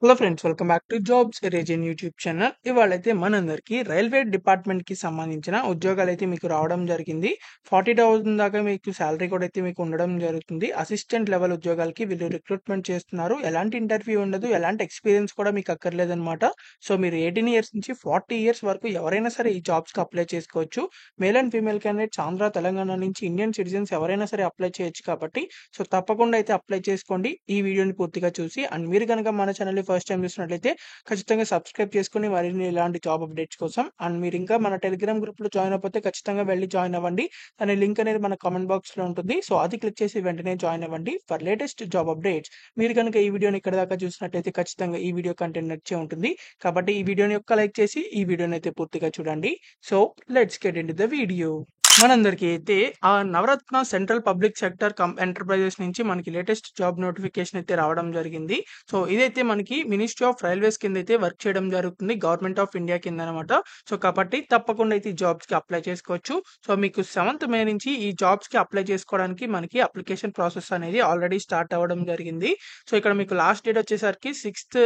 Hello friends, welcome back to jobs reason YouTube channel. ఇవాళైతే మనందరికీ railway డిపార్ట్మెంట్‌కి సంబంధించిన ఉద్యోగాలైతే మీకు రావడం జరిగింది. 40,000 దాకా మీకు సాలరీ కూడా అయితే మీకు ఉండడం జరుగుతుంది. అసిస్టెంట్ లెవెల్ ఉద్యోగాలకి వీళ్ళు రిక్రూట్మెంట్ చేస్తున్నారు. ఎలాంటి ఇంటర్వ్యూ ఉండదు. ఎలాంటి ఎక్స్‌పీరియన్స్ కూడా మీకు అక్కర్లేదనమాట. సో, మీరు 18 ఇయర్స్ నుంచి 40 ఇయర్స్ వరకు ఎవరైనా సరే ఈ జాబ్స్‌కి అప్లై చేసుకోవచ్చు. Male and female candidates Andhra, Telangana నుంచి ఇండియన్ సిటిజన్స్ ఎవరైనా సరే అప్లై చేయొచ్చు కాబట్టి సో, తప్పకుండా అయితే అప్లై చేసుకోండి. ఈ వీడియోని పూర్తిగా చూసి అండ్ మీరు గనక మన ఛానల్‌ని ఫస్ట్ టైమ్ చూసినట్లయితే ఖచ్చితంగా సబ్స్క్రైబ్ చేసుకొని మరిన్ని ఇలాంటి జాబ్ అప్డేట్స్ కోసం అండ్ మీరు ఇంకా మన టెలిగ్రామ్ గ్రూప్‌లో జాయిన్ అవ్వకపోతే ఖచ్చితంగా వెళ్లి జాయిన్ అవ్వండి. దాని లింక్ అనేది మన కామెంట్ బాక్స్‌లో ఉంటుంది. సో, అది క్లిక్ చేసి వెంటనే జాయిన్ అవ్వండి ఫర్ లేటెస్ట్ జాబ్ అప్డేట్స్. మీరు గనక ఈ వీడియోని ఇక్కడి దాకా చూసినట్లయితే ఖచ్చితంగా ఈ వీడియో కంటెంట్ నచ్చే ఉంటుంది. కాబట్టి ఈ వీడియోని లైక్ చేసి ఈ వీడియోని అయితే పూర్తిగా చూడండి. So, let's get into the video. మనందరికీ అయితే నవరత్న సెంట్రల్ పబ్లిక్ సెక్టర్ ఎంటర్ప్రైజెస్ నుంచి మనకి లేటెస్ట్ జాబ్ నోటిఫికేషన్ అయితే రావడం జరిగింది. సో, ఇదైతే మనకి మినిస్ట్రీ ఆఫ్ రైల్వేస్ కింద అయితే వర్క్ చేయడం జరుగుతుంది. గవర్నమెంట్ ఆఫ్ ఇండియా కింద అనమాట. సో, కాబట్టి తప్పకుండా అయితే ఈ జాబ్స్‌కి అప్లై చేసుకోవచ్చు. సో, మీకు 7th మే నుంచి ఈ జాబ్స్‌కి అప్లై చేసుకోవడానికి మనకి అప్లికేషన్ ప్రాసెస్ అనేది ఆల్రెడీ స్టార్ట్ అవ్వడం జరిగింది. సో, ఇక్కడ మీకు లాస్ట్ డేట్ వచ్చేసరికి 6th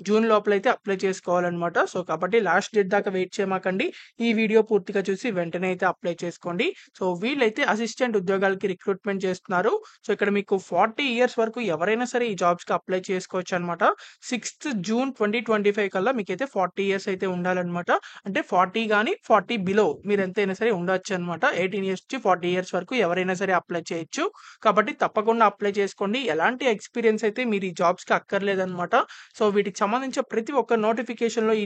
జూన్ లోపలైతే అప్లై చేసుకోవాలన్నమాట. సో, కాబట్టి లాస్ట్ డేట్ దాకా వెయిట్ చేయమాకండి. ఈ వీడియో పూర్తిగా చూసి వెంటనే అయితే అప్లై చేసుకోండి. సో, వీళ్ళైతే అసిస్టెంట్ ఉద్యోగాలకి రిక్రూట్మెంట్ చేస్తున్నారు. సో, ఇక్కడ మీకు 40 ఇయర్స్ వరకు ఎవరైనా సరే ఈ జాబ్స్‌కి అప్లై చేసుకోవచ్చు అనమాట. 6th జూన్ 2025 కల్లా మీకైతే 40 ఇయర్స్ అయితే ఉండాలన్నమాట. అంటే 40 గాని 40 బిలో మీరు ఎంతైనా సరే ఉండొచ్చు అనమాట. 18 ఇయర్స్ నుంచి 40 ఇయర్స్ వరకు ఎవరైనా సరే అప్లై చేయొచ్చు. కాబట్టి తప్పకుండా అప్లై చేసుకోండి. ఎలాంటి ఎక్స్‌పీరియన్స్ అయితే మీరు ఈ జాబ్స్‌కి అక్కర్లేదన్నమాట. సో, వీటికి సంబంధించిన ప్రతి ఒక్క నోటిఫికేషన్‌లో ఈ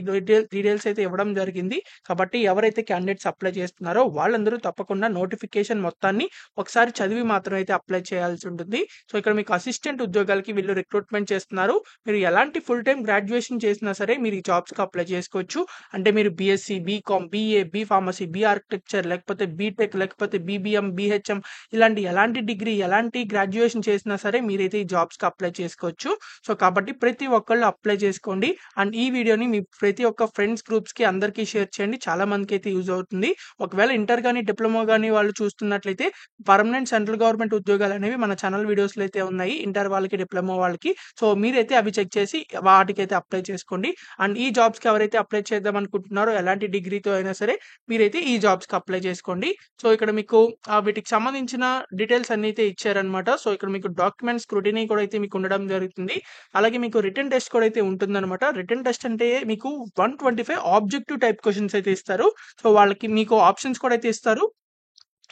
డీటెయిల్స్ అయితే ఇవ్వడం జరిగింది. కాబట్టి ఎవరైతే క్యాండిడేట్స్ అప్లై చేస్తున్నారో వాళ్ళందరూ తప్పకుండా నోటిఫికేషన్ మొత్తాన్ని ఒకసారి చదివి మాత్రం అయితే అప్లై చేయాల్సి ఉంటుంది. సో, ఇక్కడ మీకు అసిస్టెంట్ ఉద్యోగాలకి వీళ్ళు రిక్రూట్మెంట్ చేస్తున్నారు. మీరు ఎలాంటి ఫుల్ టైమ్ గ్రాడ్యుయేషన్ చేసినా సరే మీరు ఈ జాబ్స్‌కి అప్లై చేసుకోవచ్చు. అంటే మీరు BSc, BCom, BA, B pharmacy, B architecture లేకపోతే బీటెక్ లేకపోతే బీబీఎం, బీహెచ్ఎం ఇలాంటి ఎలాంటి డిగ్రీ, ఎలాంటి గ్రాడ్యుయేషన్ చేసినా సరే మీరైతే ఈ జాబ్స్‌కి అప్లై చేసుకోవచ్చు. సో, కాబట్టి ప్రతి ఒక్కళ్ళు అప్లై చేసుకోండి. అండ్ ఈ వీడియోని మీ ప్రతి ఒక్క ఫ్రెండ్స్ గ్రూప్స్‌కి అందరికీ షేర్ చేయండి. చాలా మందికి అయితే యూజ్ అవుతుంది. ఒకవేళ ఇంటర్ గాని, డిప్లొమా గాని వాళ్ళు చూస్తున్నట్లయితే పర్మనెంట్ సెంట్రల్ గవర్నమెంట్ ఉద్యోగాలు అనేవి మన ఛానల్ వీడియోస్‌లో అయితే ఉన్నాయి. ఇంటర్ వాళ్ళకి, డిప్లొమా వాళ్ళకి. సో, మీరైతే అవి చెక్ చేసి వాటికైతే అప్లై చేసుకోండి. అండ్ ఈ జాబ్స్‌కి ఎవరైతే అప్లై చేద్దాం అనుకుంటున్నారో ఎలాంటి డిగ్రీతో అయినా సరే మీరైతే ఈ జాబ్స్‌కి అప్లై చేసుకోండి. సో, ఇక్కడ మీకు వీటికి సంబంధించిన డీటెయిల్స్ అన్నీ అయితే ఇచ్చారనమాట. సో, ఇక్కడ మీకు డాక్యుమెంట్ స్క్రూటినీ కూడా అయితే మీకు ఉండడం జరుగుతుంది. అలాగే మీకు రిటన్ టెస్ట్ కూడా అయితే ఉంటుందన్నమాట. రిటన్ టెస్ట్ అంటే మీకు 125 ఆబ్జెక్టివ్ టైప్ క్వెషన్స్ అయితే ఇస్తారు. సో, వాళ్ళకి మీకు ఆప్షన్స్ కూడా అయితే ఇస్తారు.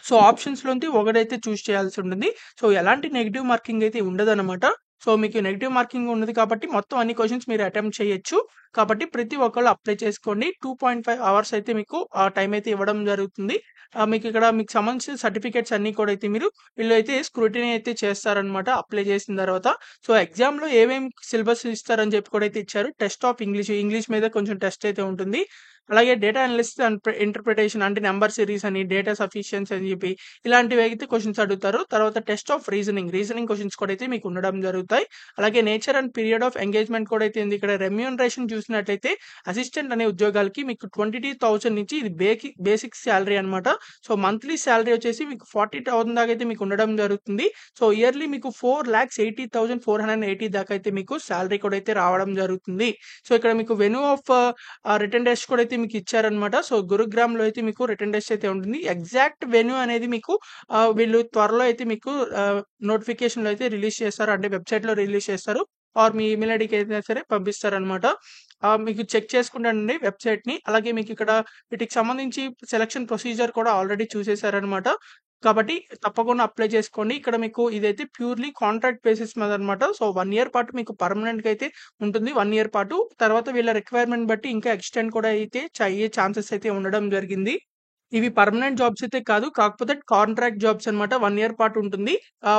సో, ఆప్షన్స్‌లోంచి ఒకటైతే చూజ్ చేయాల్సి ఉంటుంది. సో, ఎలాంటి నెగెటివ్ మార్కింగ్ అయితే ఉండదనమాట. సో, మీకు నెగెటివ్ మార్కింగ్ ఉండదు కాబట్టి మొత్తం అన్ని క్వెషన్స్ మీరు అటెంప్ట్ చేయొచ్చు. కాబట్టి ప్రతి ఒక్కళ్ళు అప్లై చేసుకోండి. 2.5 అవర్స్ అయితే మీకు టైం అయితే ఇవ్వడం జరుగుతుంది. మీకు సంబంధించిన సర్టిఫికేట్స్ అన్నీ కూడా అయితే వీళ్ళైతే స్క్రూటినీ అయితే చేస్తారనమాట అప్లై చేసిన తర్వాత. సో, ఎగ్జామ్‌లో ఏమేమి సిలబస్ ఇస్తారని చెప్పి కూడా అయితే ఇచ్చారు. టెస్ట్ ఆఫ్ ఇంగ్లీష్ మీద కొంచెం టెస్ట్ అయితే ఉంటుంది. అలాగే డేటా అనలిసిస్ అండ్ ఇంటర్ప్రిటేషన్ అంటే నంబర్ సిరీస్ అని, డేటా సఫిషియన్సీ అని చెప్పి ఇలాంటివి అయితే క్వెషన్స్ అడుగుతారు. తర్వాత టెస్ట్ ఆఫ్ రీజనింగ్ క్వెషన్స్ కూడా అయితే మీకు ఉండడం జరుగుతాయి. అలాగే nature and period of engagement కూడా అయితే ఉంది. ఇక్కడ రెమ్యూనరేషన్ చూసినట్లయితే అసిస్టెంట్ అనే ఉద్యోగాలకి మీకు 22,000 నుంచి ఇది బేసిక్ సాలరీ అనమాట. సో, మంత్లీ సాలరీ వచ్చేసి మీకు 40,000 దాకా అయితే మీకు ఉండడం జరుగుతుంది. సో, ఇయర్లీ మీకు 4,80,480 దాకా అయితే మీకు సాలరీ కూడా అయితే రావడం జరుగుతుంది. సో, ఇక్కడ మీకు వెన్యూ ఆఫ్ రిటన్ టెస్ట్ కూడా అయితే మీకు ఇచ్చారనమాట. సో, గురుగ్రామ్‌లో అయితే మీకు రిటన్ టెస్ట్ అయితే ఉంటుంది. ఎగ్జాక్ట్ వెన్యూ అనేది మీకు వీళ్ళు త్వరలో అయితే మీకు నోటిఫికేషన్‌లో అయితే రిలీజ్ చేస్తారు. అంటే వెబ్‌సైట్‌లో రిలీజ్ చేస్తారు. ఆర్ మీ ఈమెయిల్ ఐడీకి అయినా సరే పంపిస్తారనమాట. మీకు చెక్ చేసుకుంటానండి వెబ్‌సైట్‌ని. అలాగే మీకు ఇక్కడ వీటికి సంబంధించి సెలక్షన్ ప్రొసీజర్ కూడా ఆల్రెడీ చూసేసారనమాట. కాబట్టి తప్పకుండా అప్లై చేసుకోండి. ఇక్కడ మీకు ఇదైతే ప్యూర్‌లీ కాంట్రాక్ట్ బేసిస్ మీద అనమాట. సో, 1 ఇయర్ పాటు మీకు పర్మనెంట్‌గా అయితే ఉంటుంది. 1 ఇయర్ పాటు. తర్వాత వీళ్ళ రిక్వైర్మెంట్ బట్టి ఇంకా ఎక్స్‌టెండ్ కూడా అయితే అయ్యే ఛాన్సెస్ అయితే ఉండడం జరిగింది. ఇవి పర్మనెంట్ జాబ్స్ అయితే కాదు. కాకపోతే కాంట్రాక్ట్ జాబ్స్ అనమాట. 1 ఇయర్ పాటు ఉంటుంది.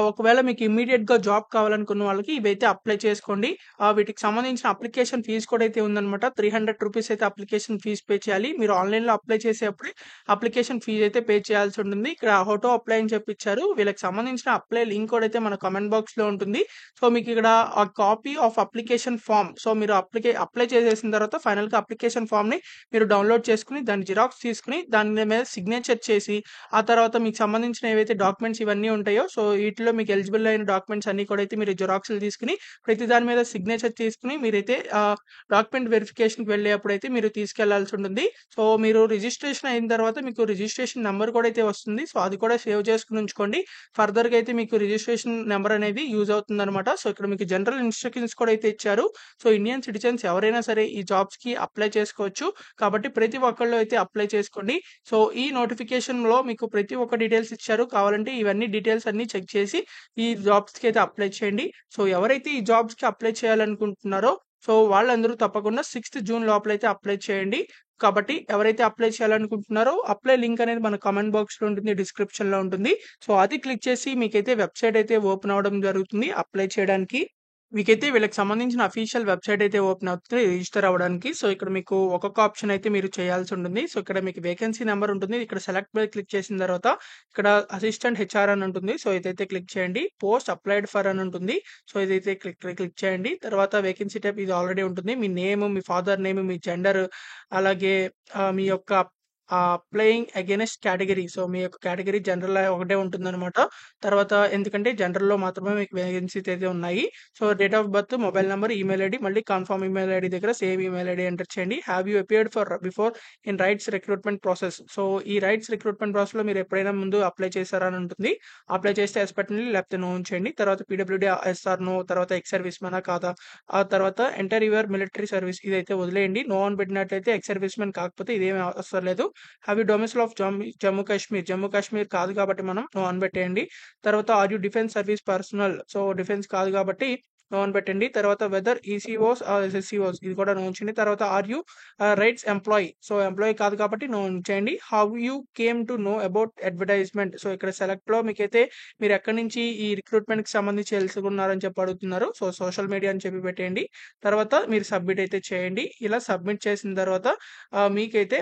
ఒకవేళ మీకు ఇమ్మీడియేట్‌గా జాబ్ కావాలనుకున్న వాళ్ళకి ఇవైతే అప్లై చేసుకోండి. వీటికి సంబంధించిన అప్లికేషన్ ఫీజ్ కూడా అయితే ఉందనమాట. ₹300 అయితే అప్లికేషన్ ఫీజ్ పే చేయాలి. మీరు ఆన్‌లైన్‌లో అప్లై చేసేప్పుడే అప్లికేషన్ ఫీజ్ అయితే పే చేయాల్సి ఉంటుంది. ఇక్కడ హౌ టు అప్లై అని చెప్పి ఇచ్చారు. వీళ్ళకి సంబంధించిన అప్లై లింక్ కూడా అయితే మన కామెంట్ బాక్స్‌లో ఉంటుంది. సో, మీకు ఇక్కడ copy of application form. So, మీరు అప్లై చేసేసిన తర్వాత ఫైనల్‌గా అప్లికేషన్ ఫార్మ్‌ని మీరు డౌన్‌లోడ్ చేసుకొని దాని జిరాక్స్ తీసుకొని దాని మీద మీద సిగ్నేచర్ చేసి, ఆ తర్వాత మీకు సంబంధించిన ఏవైతే డాక్యుమెంట్స్ ఇవన్నీ ఉంటాయో, సో వీటిలో మీకు ఎలిజిబుల్ అయిన డాక్యుమెంట్స్ అన్నీ కూడా అయితే మీరు జిరాక్స్‌లు తీసుకొని, ప్రతి దాని మీద సిగ్నేచర్ తీసుకొని మీరైతే డాక్యుమెంట్ వెరిఫికేషన్‌కి వెళ్ళేప్పుడైతే మీరు తీసుకెళ్లాల్సి ఉంటుంది. సో మీరు రిజిస్ట్రేషన్ అయిన తర్వాత మీకు రిజిస్ట్రేషన్ నంబర్ కూడా అయితే వస్తుంది. సో అది కూడా సేవ్ చేసుకొని ఉంచుకోండి. ఫర్దర్‌గా అయితే మీకు రిజిస్ట్రేషన్ నంబర్ అనేది యూజ్ అవుతుందనమాట. సో ఇక్కడ మీకు జనరల్ ఇన్‌స్ట్రక్షన్స్ కూడా అయితే ఇచ్చారు. సో ఇండియన్ సిటిజన్స్ ఎవరైనా సరే ఈ జాబ్స్‌కి అప్లై చేసుకోవచ్చు. కాబట్టి ప్రతి ఒక్కళ్ళు అయితే అప్లై చేసుకోండి. సో ఈ నోటిఫికేషన్‌లో మీకు ప్రతి ఒక్క డీటెయిల్స్ ఇచ్చారు. కావాలంటే ఇవన్నీ డీటెయిల్స్ అన్నీ చెక్ చేసి ఈ జాబ్స్‌కి అయితే అప్లై చేయండి. సో ఎవరైతే ఈ జాబ్స్‌కి అప్లై చేయాలనుకుంటున్నారో సో వాళ్ళందరూ తప్పకుండా 6థ్ జూన్ లోపలైతే అప్లై చేయండి. కాబట్టి ఎవరైతే అప్లై చేయాలనుకుంటున్నారో అప్లై లింక్ అనేది మన కామెంట్ బాక్స్‌లో ఉంటుంది. డిస్క్రిప్షన్‌లో ఉంటుంది. సో అది క్లిక్ చేసి మీకైతే వెబ్‌సైట్ అయితే ఓపెన్ అవ్వడం జరుగుతుంది అప్లై చేయడానికి. మీకైతే వీళ్ళకి సంబంధించిన అఫీషియల్ వెబ్‌సైట్ అయితే ఓపెన్ అవుతుంది రిజిస్టర్ అవ్వడానికి. సో ఇక్కడ మీకు ఒక్కొక్క ఆప్షన్ అయితే మీరు చేయాల్సి ఉంటుంది. సో ఇక్కడ మీకు వేకెన్సీ నంబర్ ఉంటుంది. ఇక్కడ సెలెక్ట్ మీద క్లిక్ చేసిన తర్వాత ఇక్కడ అసిస్టెంట్ హెచ్ఆర్ అని ఉంటుంది. సో ఇదైతే క్లిక్ చేయండి. పోస్ట్ అప్లైడ్ ఫర్ అని ఉంటుంది. సో ఇదైతే క్లిక్ చేయండి. తర్వాత వేకెన్సీ టైప్ ఇది ఆల్రెడీ ఉంటుంది. మీ నేమ్, మీ ఫాదర్ నేమ్, మీ జెండర్ అలాగే మీ యొక్క అప్లయింగ్ అగైన్స్ట్ కేటగిరీ. సో మీ యొక్క కేటగిరీ జనరల్ ఒకటే ఉంటుందన్నమాట. తర్వాత ఎందుకంటే జనరల్‌లో మాత్రమే మీకు వేకెన్సీస్ అయితే ఉన్నాయి. So date of birth, mobile number, email ID మళ్ళీ కన్ఫర్మ్ ఈమెయిల్ ఐడీ దగ్గర సేమ్ ఈమెయిల్ ఐడీ ఎంటర్ చేయండి. Have you appeared for before in rights recruitment process. So ఈ రైట్స్ రిక్రూట్మెంట్ ప్రాసెస్‌లో మీరు ఎప్పుడైనా ముందు అప్లై చేశారా అని ఉంటుంది. అప్లై చేస్తే యెస్ పెట్టండి. లేకపోతే నో ఉంచేయండి. తర్వాత పీడబ్ల్యూడీ యెస్ ఆర్ నో, తర్వాత ఎక్స్ సర్వీస్ మెనా కాదా, ఆ తర్వాత ఎంటర్ యువర్ మిలిటరీ సర్వీస్ ఇదైతే వదిలేయండి. నో అని పెట్టినట్లయితే ఎక్స్ సర్వీస్ మెన్ కాకపోతే ఇదేమి అవసరం లేదు. Have you domicile of Jammu Kashmir. Jammu Kashmir కాదు కాబట్టి మనం నో అని పెట్టేయండి. తర్వాత are you defence service personnel. So defence కాదు కాబట్టి నో అని పెట్టండి. తర్వాత వెదర్ ఈసీఓస్ ఆర్ ఎస్ఎస్సీఓస్ ఇది కూడా నో ఉంచండి. తర్వాత are you RITES employee. So employee కాదు కాబట్టి నో ఉంచేయండి. How you came to know about advertisement. So ఇక్కడ సెలెక్ట్‌లో మీకైతే మీరు ఎక్కడి నుంచి ఈ రిక్రూట్మెంట్‌కి సంబంధించి తెలుసుకున్నారని చెప్పి అడుగుతున్నారు. సో సోషల్ మీడియా అని చెప్పి పెట్టేయండి. తర్వాత మీరు సబ్మిట్ అయితే చేయండి. ఇలా సబ్మిట్ చేసిన తర్వాత మీకైతే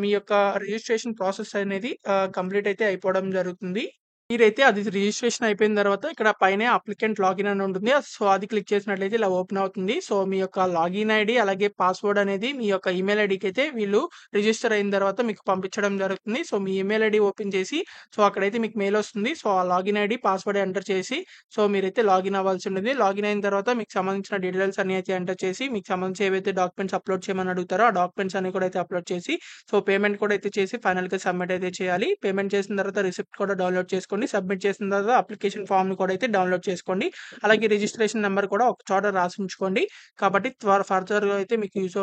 మీ యొక్క రిజిస్ట్రేషన్ ప్రాసెస్ అనేది కంప్లీట్ అయితే అయిపోవడం జరుగుతుంది. మీరైతే అది రిజిస్ట్రేషన్ అయిపోయిన తర్వాత ఇక్కడ పైనే అప్లికెంట్ లాగిన్ అని ఉంటుంది. సో అది క్లిక్ చేసినట్లయితే ఇలా ఓపెన్ అవుతుంది. సో మీ యొక్క లాగిన్ ఐడీ అలాగే పాస్వర్డ్ అనేది మీ యొక్క ఈమెయిల్ ఐడీకి అయితే వీళ్ళు రిజిస్టర్ అయిన తర్వాత మీకు పంపించడం జరుగుతుంది. సో మీ ఈమెయిల్ ఐడీ ఓపెన్ చేసి సో అక్కడైతే మీకు మెయిల్ వస్తుంది. సో ఆ లాగిన్ ఐడీ పాస్వర్డ్ ఎంటర్ చేసి సో మీరైతే లాగిన్ అవ్వాల్సి ఉంటుంది. లాగిన్ అయిన తర్వాత మీకు సంబంధించిన డీటెయిల్స్ అన్ని అయితే ఎంటర్ చేసి మీకు సంబంధించి ఏవైతే డాక్యుమెంట్స్ అప్లోడ్ చేయమని అడుగుతారో ఆ డాక్యుమెంట్స్ అన్ని కూడా అయితే అప్లోడ్ చేసి సో పేమెంట్ కూడా అయితే చేసి ఫైనల్‌గా సబ్మిట్ అయితే చేయాలి. పేమెంట్ చేసిన తర్వాత రిసిప్ట్ కూడా డౌన్లోడ్ చేసుకోండి. సబ్మిట్ చేసిన తర్వాత అప్లికేషన్ ఫామ్‌ని కూడా అయితే డౌన్లోడ్ చేసుకోండి. అలాగే రిజిస్ట్రేషన్ నంబర్ కూడా ఒక చోట రాసి ఉంచుకోండి. కాబట్టి ఫర్దర్‌గా అయితే మీకు యూజ్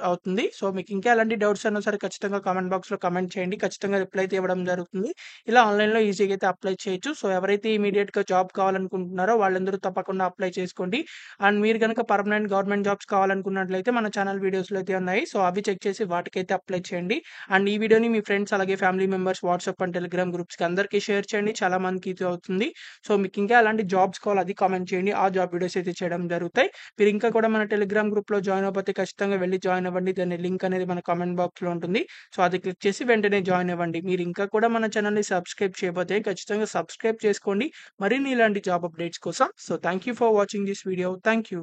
అవుతుంది. సో మీకు ఇంకా ఎలాంటి డౌట్స్ అయినా సరే ఖచ్చితంగా కామెంట్ బాక్స్‌లో కామెంట్ చేయండి. ఖచ్చితంగా రిప్లై అయితే ఇవ్వడం జరుగుతుంది. ఇలా ఆన్‌లైన్‌లో ఈజీగా అయితే అప్లై చేయొచ్చు. సో ఎవరైతే ఇమ్మీడియేట్‌గా జాబ్ కావాలనుకుంటున్నారో వాళ్ళందరూ తప్పకుండా అప్లై చేసుకోండి. అండ్ మీరు గనుక పర్మనెంట్ గవర్నమెంట్ జాబ్స్ కావాలనుకున్నట్లయితే మన ఛానల్ వీడియోస్‌లో అయితే ఉన్నాయి. సో అవి చెక్ చేసి వాటికైతే అప్లై చేయండి. అండ్ ఈ వీడియోని మీ ఫ్రెండ్స్ అలాగే family members WhatsApp and Telegram గ్రూప్స్‌కి అందరికీ షేర్ చేయండి. చాలా మందికి ఇది అవుతుంది. సో మీకు ఇంకా ఎలాంటి జాబ్స్ కావాలో అది కామెంట్ చేయండి. ఆ జాబ్ వీడియోస్ అయితే చేయడం జరుగుతాయి. మీరు ఇంకా కూడా మన టెలిగ్రామ్ గ్రూప్‌లో జాయిన్ అవ్వకపోతే ఖచ్చితంగా వెళ్లి జాయిన్ అవ్వండి. దాని లింక్ అనేది మన కామెంట్ బాక్స్‌లో ఉంటుంది. సో అది క్లిక్ చేసి వెంటనే జాయిన్ అవ్వండి. మీరు ఇంకా కూడా మన ఛానల్‌ని సబ్స్క్రైబ్ చేయకపోతే ఖచ్చితంగా సబ్స్క్రైబ్ చేసుకోండి. మరిన్ని ఇలాంటి జాబ్ అప్డేట్స్ కోసం. So thank you for watching this video. Thank you.